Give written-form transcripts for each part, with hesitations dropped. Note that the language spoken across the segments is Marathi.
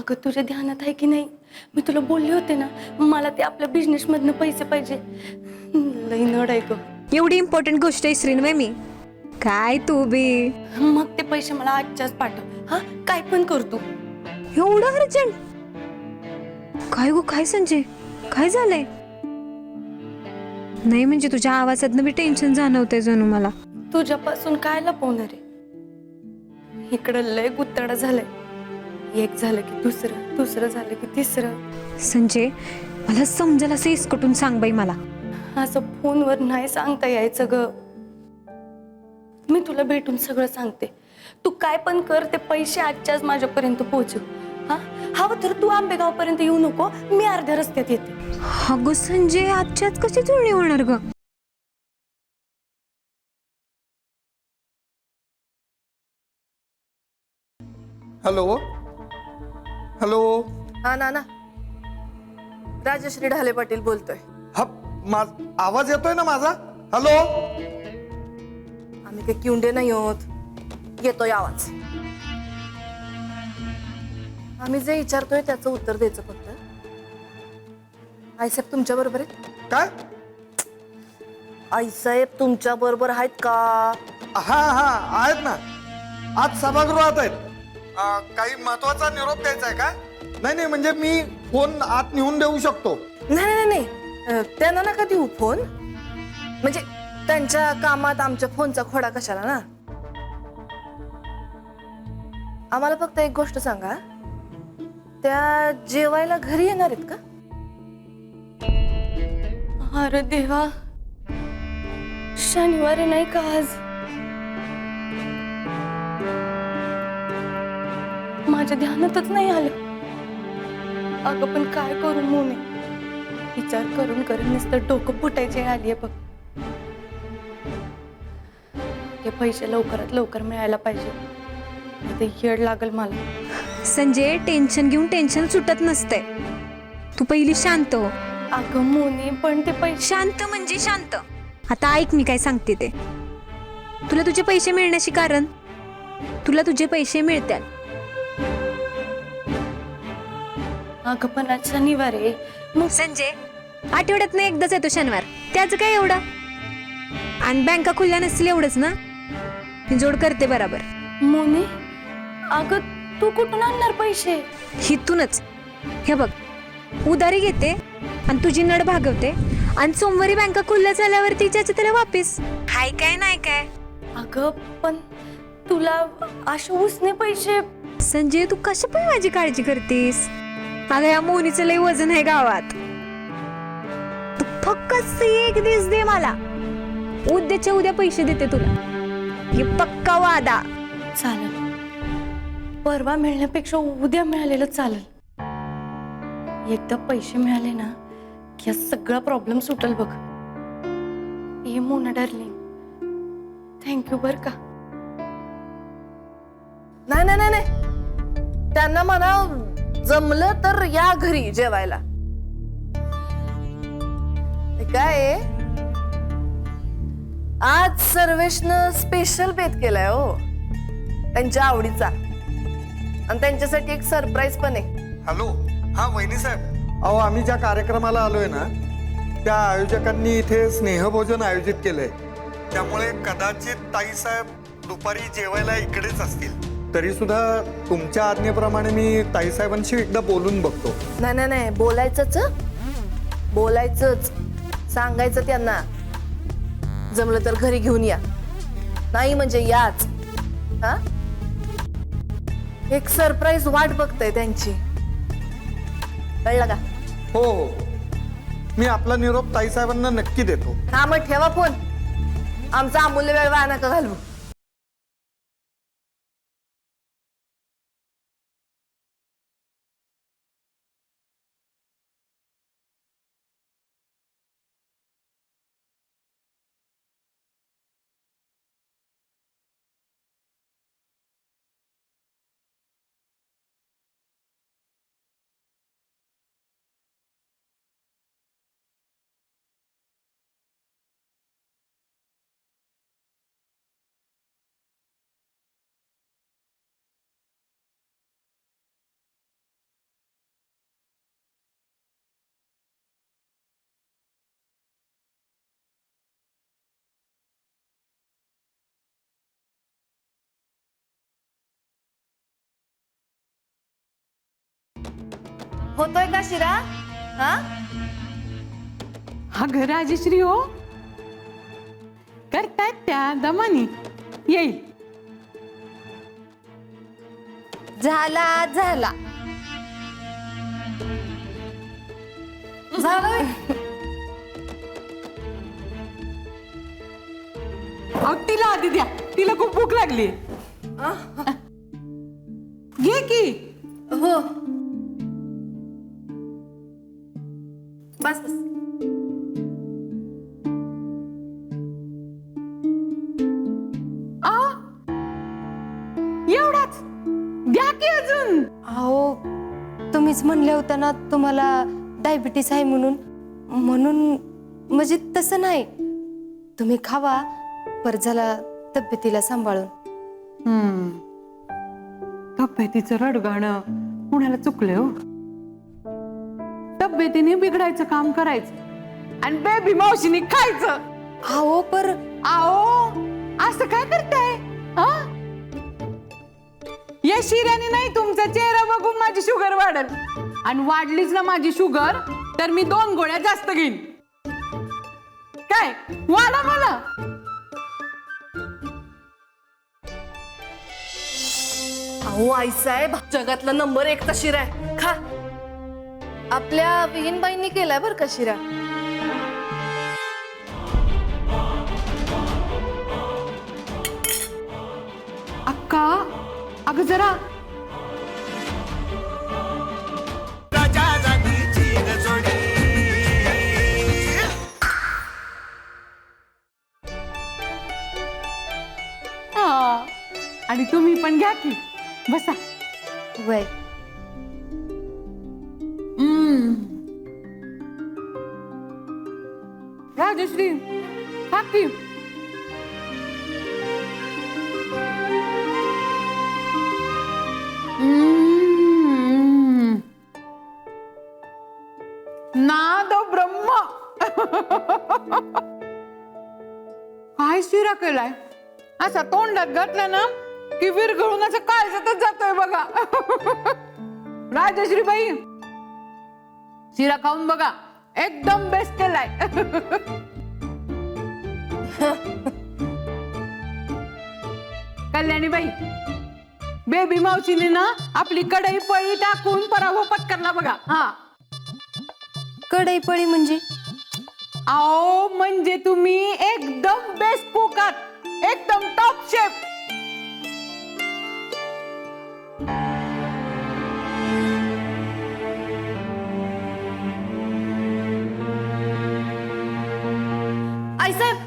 अगं तुझ्या ध्यानात आहे की नाही, मी तुला बोलले होते ना, मला ते आपल्या बिझनेस मधनं पैसे पाहिजे. लई नड आहे ग. एवढी इम्पॉर्टंट गोष्ट विसरीन व्हय मी? काय तू बी मग ते पैसे मला आजच्याच पाठव. हा, काय पण कर तू. एवढं अर्जंट? काय गो, काय संजय, काय झालंय? नाही म्हणजे तुझ्या आवाजातनं बी टेन्शन जाणवतंय जणू मला. तुझ्यापासून काय लपवणार आहे? इकडं लय गुत्तडा झालंय. एक झालं की दुसरं, दुसरं झालं की तिसरं. संजय, मला समजेल असं इसकटून सांग बाई मला. असं फोनवर नाही सांगता यायचं ग. मी तुला भेटून सगळं सांगते. तू काय पण कर, ते पैसे आजच्याच माझ्यापर्यंत पोहोचव. हा, हवं तर तू आंबेगाव पर्यंत येऊ नको, मी अर्ध्या रस्त्यात येते. अगं संजय, आजच्याच कशी जुळणी होणार ग? Hello hello. हा नाना, राजश्री ढाले पाटील बोलतोय. हा, आवाज येतोय ना माझा? हॅलो. आम्ही काही किवंडे नाही होत, येतोय आवाज. आम्ही जे विचारतोय त्याचं उत्तर द्यायचं फक्त. आईसाहेब तुमच्या बरोबर आहेत? काय? आईसाहेब तुमच्या बरोबर आहेत का? हा हा, आहेत ना. आज सभागृहात आहेत. काही महत्वाचा निरोप द्यायचा आहे का? नाही नाही, म्हणजे मी फोन आत नेऊन देऊ शकतो. नाही नाही नाही, त्यांना नका देऊ फोन. म्हणजे त्यांच्या कामात आमच्या फोनचा खोडा कशाला ना. आम्हाला फक्त एक गोष्ट सांगा, त्या जेवायला घरी येणार आहेत का? अरे देवा, शनिवारी नाही का आज? माझ्या ध्यानातच नाही आलं. अगं पण काय करू मोने? विचार करून करून नुसतं डोकं फुटायचे आलीये बघ. ते पैसे लवकरात लवकर मिळायला पाहिजे, ते येड लागल मला. संजय, टेन्शन घेऊन टेन्शन सुटत नसते. तू पहिली शांत हो. अगं मोने, पण ते पैसे. शांत म्हणजे शांत. आता ऐक मी काय सांगते ते. तुला तुझे पैसे मिळण्याचे कारण, तुला तुझे पैसे मिळतात. अगं पण आज शनिवार आहे. मग संजय, आठवड्यात नाही एकदाच येतो शनिवार, त्याचं काय एवढं? आणि बँका खुल्या नसतील एवढंच ना. मी जोड करते बराबर. मोने, अगं तू कुठून आणणार पैसे? हिथूनच. हे बघ, उधारी घेते आणि तुझी नड भागवते, आणि सोमवारी बँका खुल्या झाल्यावरती ज्याच्या त्याला वापिस. हाय काय नाही काय? अगं पण तुला असे उसने पैसे. संजय, तू कशा पण माझी काळजी करतेस? अगं या मोनीचं लय वजन आहे गावात. तू फक्त एक दिवस दे मला, उद्याच्या उद्या पैसे देते तुला. हे पक्का वादा. चालेल, परवा मिळण्यापेक्षा उद्या मिळालेलं चालेल. एकदा पैसे मिळाले ना की हा सगळा प्रॉब्लेम सुटेल बघ. ए मोना डार्लिंग, थँक्यू बर का. नाही नाही नाही नाही, त्यांना म्हणा जमलं तर या घरी जेवायला. काय आहे, आज सर्वेशनं स्पेशल बेत केलाय हो, त्यांच्या आवडीचा. आणि त्यांच्यासाठी एक सरप्राईज पण आहे. हॅलो. हा वहिनी साहेब, अहो आम्ही ज्या कार्यक्रमाला आलोय ना, त्या आयोजकांनी इथे स्नेहभोजन आयोजित केलंय. त्यामुळे कदाचित ताई साहेब दुपारी जेवायला इकडेच असतील. तरी सुद्धा तुमच्या आज्ञेप्रमाणे मी ताई साहेबांशी एकदा बोलून बघतो. नाही नाही नाही, बोलायचंच बोलायचंच. सांगायचं त्यांना, जमलं तर घरी घेऊन या, नाही म्हणजे याच. हा, एक सरप्राईज वाट बघताय त्यांची, कळलं का? हो हो, मी आपला निरोप ताई साहेबांना नक्की देतो. हा मग ठेवा फोन. आमचा अमूल्य वेळ वाया नका घालवू. होतोय का शिरा? हा अगं राजश्री हो, करतायत त्या दमानी, येईल. झाला झाला झालं व्हय? अहो तिला आधी द्या, तिला खूप भूक लागली. घे की. हो बस बस. आ एवढाच द्या की अजून. अहो तुम्हीच म्हणले होता ना तुम्हाला डायबिटीस आहे म्हणून. म्हणजे तसं नाही, तुम्ही खावा, पर झाला तब्येतीला सांभाळून. तब्येतीचं रडगाणं कुणाला चुकलं हो. तब्येतीने बिघडायचं काम करायचं आणि बेबी मावशीने खायचं. अहो पर आओ असं काय करताय? या शिऱ्याने नाही तुमचा चेहरा बघून माझी शुगर वाढल, आणि वाढलीच ना माझी शुगर तर मी 2 गोळ्या जास्त घेईन. काय वाढा मला. अहो आईसाहेब, जगातला नंबर 1 चा शिरा आहे, खा. आपल्या विहीनबाईंनी केलाय बर का शिरा. अक्का अगं जरा आणि तुम्ही पण घ्या की, बसा. वय राजश्री खा की. नाद ब्रह्म. काय शिरा केलाय, असा तोंडात घातला ना की विरघळून असं काळजातच जातोय बघा. राजश्री बाई शिरा खाऊन बघा, एकदम बेस्ट केलाय. कल्याणी बाई, बेबी मावशीने ना आपली कढई पळी टाकून पराभव पत्करला बघा. कढई पळी म्हणजे? आओ म्हणजे तुम्ही एकदम बेस्ट कुक आहात, एकदम टॉप शेफ. आईसाहेब,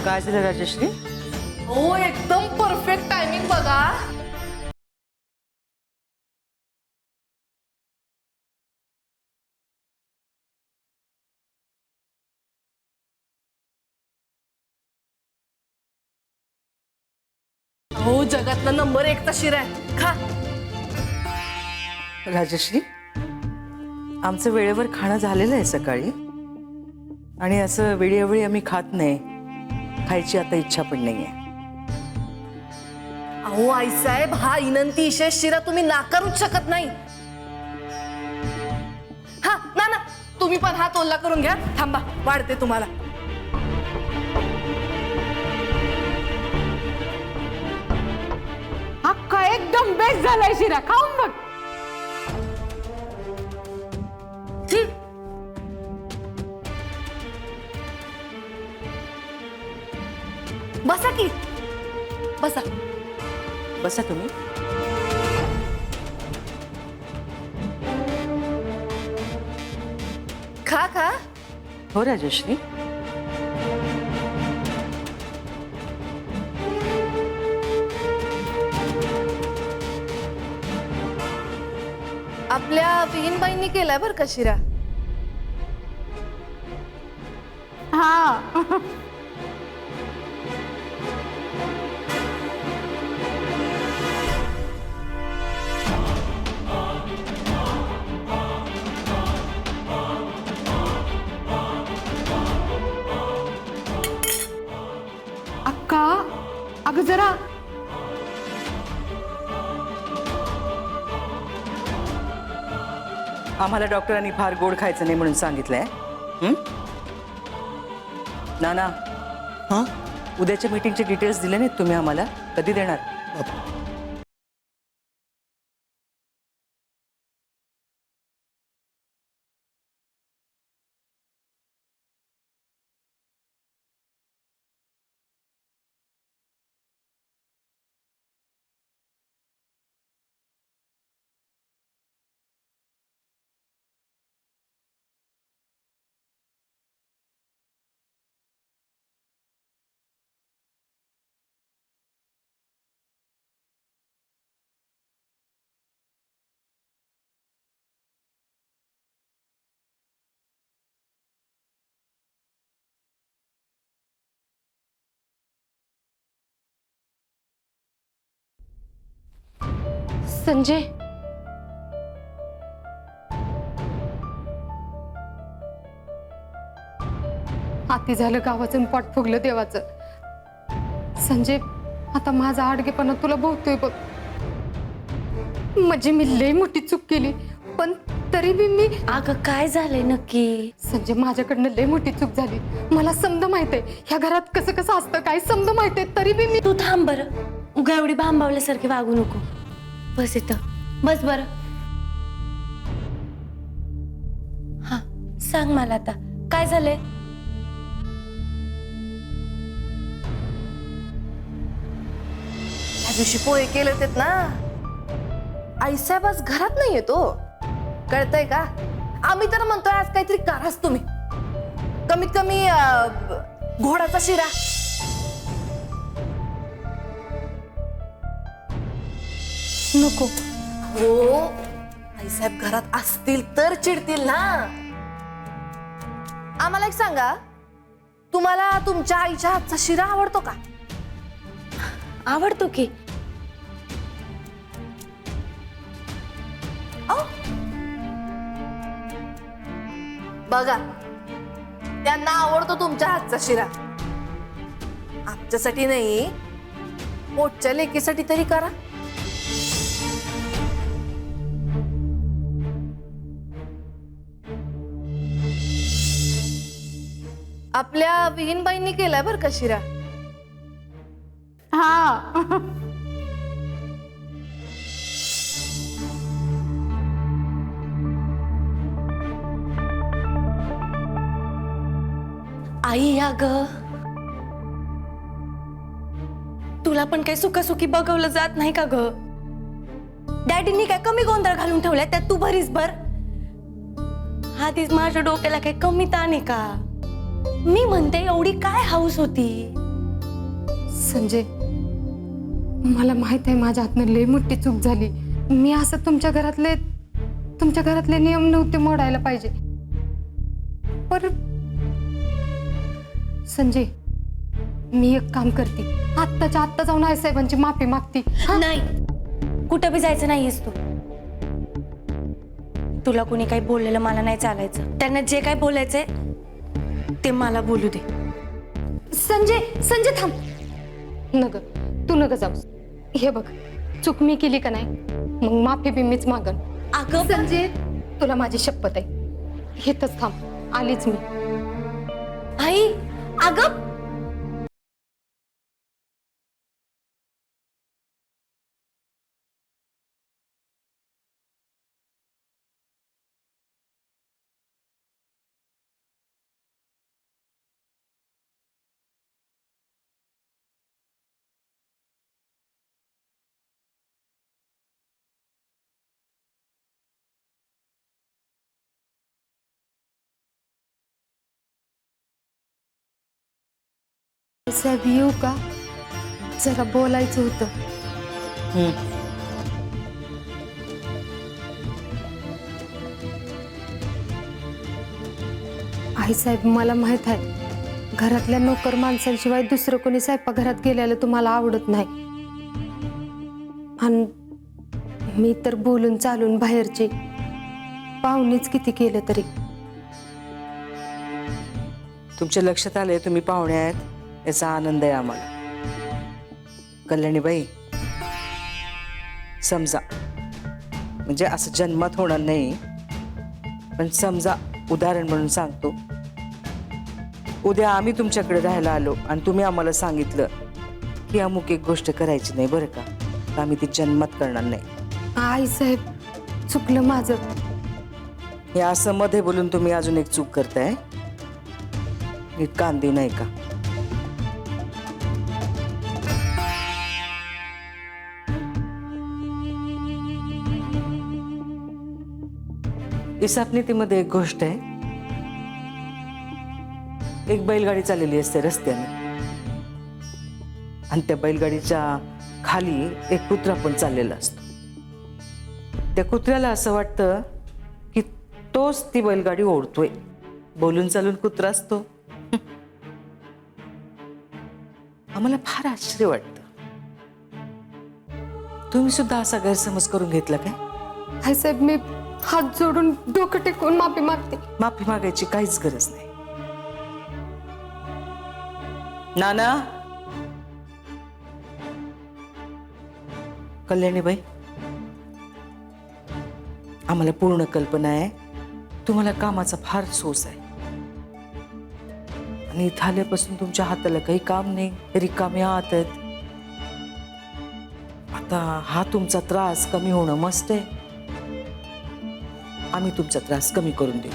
काय झालं राजश्री? हो एकदम परफेक्ट टायमिंग बघा. हो जगातला नंबर 1 चा शिरा आहे, खा. राजश्री, आमचं वेळेवर खाणं झालेलं आहे सकाळी, आणि असं वेळोवेळी आम्ही खात नाही. खायची आता इच्छा पण नाहीये. अहो आईसाहेब, हा इनंती विशेष शिरा तुम्ही नाकारूच शकत नाही. हा ना ना, तुम्ही पण हात ओला करून घ्या. थांबा, वाढते तुम्हाला. अक्का एकदम बेस्ट झालाय शिरा, खाऊन बघ. बसा की, बसा. बसा तुम्ही. खा खा. हो राजश्री. आपल्या विहीनबाईंनी केलाय बर का शिरा. हा अक्का अक्षरा, आम्हाला डॉक्टरांनी फार गोड खायचं नाही म्हणून सांगितलंय. नाना, हा उद्याच्या मीटिंगचे डिटेल्स दिले नाहीत तुम्ही आम्हाला, कधी देणार? संजय, हाती झालं गावाचं, पोट फुगलं देवाचं. संजय, आता माझा आडगेपणा तुला भोवतोय बघ. म्हणजे मी लई मोठी चूक केली, पण तरी बी मी. अगं काय झालंय नक्की? संजय, माझ्याकडनं लई मोठी चूक झाली. मला समज माहित आहे ह्या घरात कसं कसं असतं, काय समज माहित आहे, तरी बी मी. तू थांब बरं, उगा एवढी भांबावल्यासारखी वागू नको. बस इथं बस बरं. हा, सांग मला आता काय झालंय? त्या दिवशी पोहे केले होते ना, आईसाहेब आज घरात नाहीये तो, कळतंय का? आम्ही तर म्हणतोय आज काहीतरी कराच तुम्ही, कमीत कमी घोडाचा शिरा. नको. हो, आईसाहेब घरात असतील तर चिडतील ना. आम्हाला एक सांगा, तुम्हाला तुमच्या आईच्या हातचा शिरा आवडतो का? आवडतो की. बघा, त्यांना आवडतो तुमच्या हातचा शिरा. आमच्यासाठी नाही, पोटच्या लेकीसाठी तरी करा. आपल्या विहीनबाईंनी केलाय बर का शिरा. हा. आई अगं, तुला पण काही सुखासुखी बघवलं जात नाही का ग? डॅडींनी काय कमी गोंधळ घालून ठेवलाय त्यात तू भरीस भर. आधीच माझ्या डोक्याला काही कमी ताण आहे का? मी म्हणते एवढी काय हाऊस होती? संजय, मला माहित आहे माझ्या हातनं लई मोठी चूक झाली. मी असं तुमच्या घरातले नियम नव्हते मोडायला पाहिजे. पर संजय, मी एक काम करते, आत्ताच्या आत्ता जाऊन आईसाहेबांची माफी मागते. नाही, कुठं बी जायचं नाहीयेस तू. तुला कोणी काही बोललेलं मला नाही चालायचं. त्यांना जे काय बोलायचंय ते मला बोलू दे. संजय, संजय थांब. नग, तू नग जाऊस. हे बघ, चूक मी केली का नाही, मग माफी बी मीच मागन. अगं संजय, तुला माझी शपथ आहे. हेतच थांब, आलीच मी. आई, अगं साहेब येऊ का? जरा बोलायचं होतं. आई साहेब, मला माहित आहे घरातल्या नोकर माणसांशिवाय दुसरं कोणी स्वयंपाकघरात गेल्याला तुम्हाला आवडत नाही. आणि मी तर बोलून चालून बाहेरची पाहुणीच किती केलं तरी. तुमच्या लक्षात आले तुम्ही पाहुणे आहेत याचा आनंद आहे आम्हाला. कल्याणीबाई, समजा, म्हणजे असं जन्मात होणार नाही, पण समजा उदाहरण म्हणून सांगतो, उद्या आम्ही तुमच्याकडे राहायला आलो आणि तुम्ही आम्हाला सांगितलं की अमुक एक गोष्ट करायची नाही बरं का, तर आम्ही ती जन्मात करणार नाही. आईसाहेब, चुकलं माझं. हे असं मध्ये बोलून तुम्ही अजून एक चूक करताय. नीट कान देऊ नाही का? इसापनीतीमध्ये एक गोष्ट आहे, एक बैलगाडी चाललेली असते रस्त्याने आणि त्या बैलगाडीच्या खाली एक कुत्रा पण चाललेला असतो. त्या कुत्र्याला असं वाटतं की तोच ती बैलगाडी ओढतोय. बोलून चालून कुत्रा असतो. आम्हाला फार आश्चर्य वाटतं. तुम्ही सुद्धा असा गैरसमज करून घेतला काय? आईसाहेब, मी हात जोडून डोकं टेकून माफी मागते. माफी मागायची काहीच गरज नाही. नाना, कल्याणीबाई, आम्हाला पूर्ण कल्पना आहे तुम्हाला कामाचा फार सोस आहे आणि इथं आल्यापासून तुमच्या हाताला काही काम नाही, रिकामे हात आहेत. आता हा तुमचा त्रास कमी होणं मस्त आहे. आम्ही तुमचा त्रास कमी करून देऊ.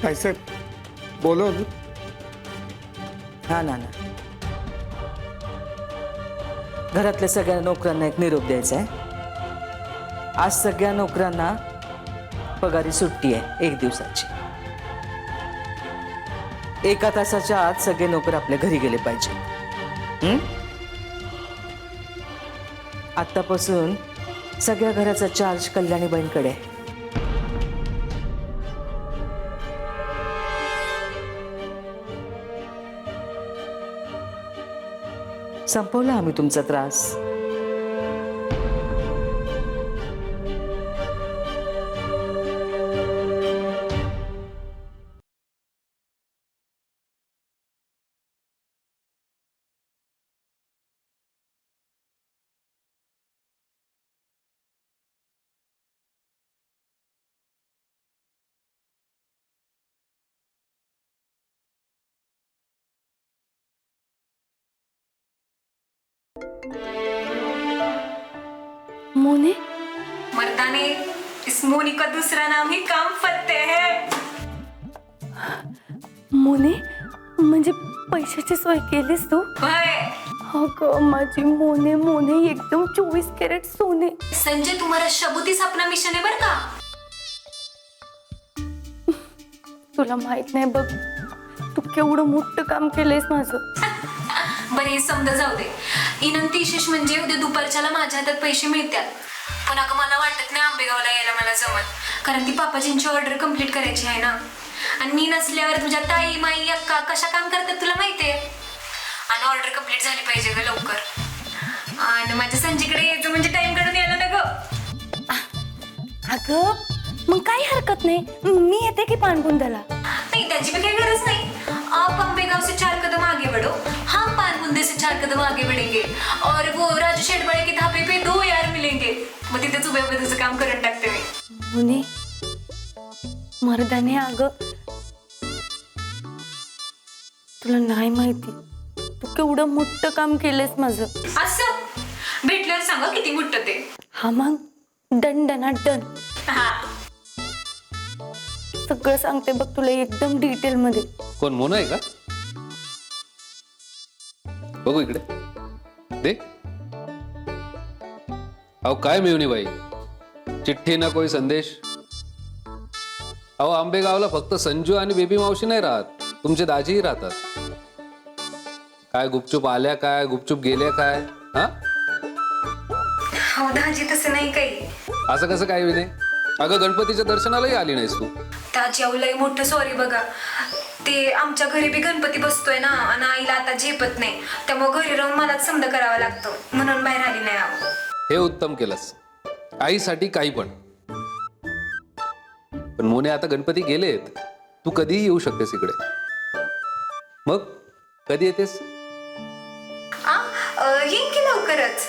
आईसाहेब, बोलो ना. हा नाना, घरातल्या सगळ्या नोकरांना एक निरोप द्यायचा आहे. आज सगळ्या नोकरांना पगारी सुट्टी आहे 1 दिवसाची. 1 तासाच्या आत सगळे नोकर आपल्या घरी गेले पाहिजे. आतापासून सगळ्या घराचा चार्ज कल्याणीबाईंकडे आहे. संपवला आम्ही तुमचा त्रास. मोने, मर्दाने, इस मोनी का दूसरा नाम ही काम फत्ते है. मोने म्हणजे पैशाची सोय केलीस तू? होय. अगं माझी मोने, मोने एकदम 24 कॅरेट सोने. संजय, तुम्हारा शबूती सपना मिशन है बर का. तुला माहित नाही बघ, तू केवढं मोठं काम केलंयस माझं. बरं, हे समजा जाऊ दे. इनंती विशेष म्हणजे उद्या दुपारच्याला माझ्या हातात पैसे मिळतात. पण अगं मला वाटत नाही आंबेगावला यायला मला जमत, कारण ती पापाजींची ऑर्डर कम्प्लीट करायची आहे ना. आणि मी नसल्यावर तुझ्या ताई, माई, अक्का कशा काम करतात तुला माहितीये. आणि ऑर्डर कम्प्लीट झाली पाहिजे ग लवकर. आणि माझ्या संजीकडे यायचं म्हणजे टाइम काढून यायला ना ग. अगं मग काही हरकत नाही, मी येते की पानबुंदाला. नहीं, त्याची भी काही गरज नाही. आप आंबेगाव से 4 कदम आगे बढ़ो, हम पानबुंदे से 4 कदम आगे बढ़ेंगे और वो राजू शेटबळे के धापे पे 2 यार मिलेंगे. मग तिथेच उभे उभे तुझं काम करून टाकते मी. मोने, मर्दाने, अगं तुला नाही माहिती तू केवढं मोठं काम केलंयस माझं. असं भेटल्यावर सांगा किती मोठं ते. हा मग डन डना डन. हा, सगळं सांगते बघ तुला एकदम डिटेल मध्ये. कोण, मोना आहे का? बघू इकडे दे. अहो काय मिळवणी बाई, चिठ्ठी ना कोई संदेश. अहो आंबेगावला फक्त संजू आणि बेबी मावशी नाही राहत, तुमचे दाजीही राहतात. काय गुपचूप आल्या, काय गुपचूप गेल्या, काय? हा, हो दाजी, तसं नाही काही. असं कसं काय विनय? अगं गणपतीच्या दर्शनालाही आली नाहीस तू. दाजी, अहो लय मोठं सॉरी बघा. ते आमच्या घरी बी गणपती बसतोय ना, आणि आईला आता झेपत नाही, त्यामुळे घरी राहून मलाच समजा करावं लागतं, म्हणून बाहेर आली नाही. अहो हे उत्तम केलंस, आईसाठी काही पण. पण मोने, आता गणपती गेलेत, तू कधीही येऊ शकतेस इकडे. मग कधी येतेस? येईन की लवकरच.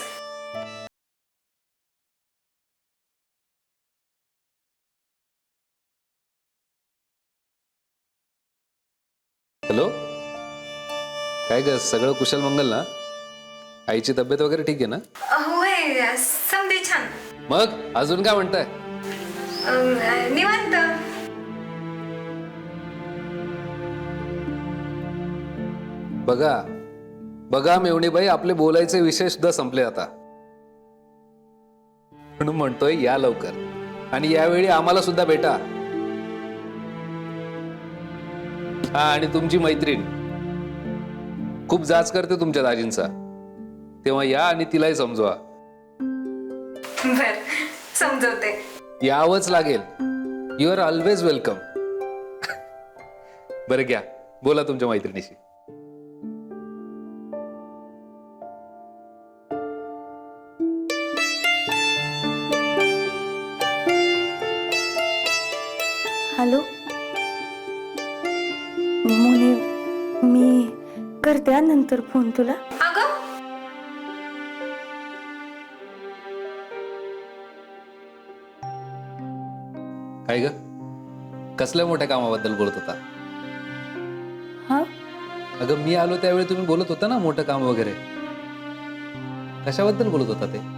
हॅलो, काय ग, सगळं कुशल मंगल ना? आईची तब्येत वगैरे ठीक आहे ना? होय, समजे छान. मग अजून काय म्हणताय? निवांत. बघा बघा मेवणीबाई, आपले बोलायचे विषय सुद्धा संपले आता. म्हणून म्हणतोय या लवकर, आणि यावेळी आम्हाला सुद्धा भेटा. हा, आणि तुमची मैत्रीण खूप जाच करते तुमच्या दाजींचा, तेव्हा या आणि तिलाही समजवा. बर, समजवते. यावंच लागेल. You are always welcome. बरं, घ्या, बोला तुमच्या मैत्रिणीशी. हॅलो मोने, मी करते हा नंतर फोन तुला. अगं, काय ग, कसल्या मोठ्या कामाबद्दल बोलत होता? हा, अगं, मी आलो त्यावेळी तुम्ही बोलत होता ना मोठं काम वगैरे. कशाबद्दल बोलत होता ते?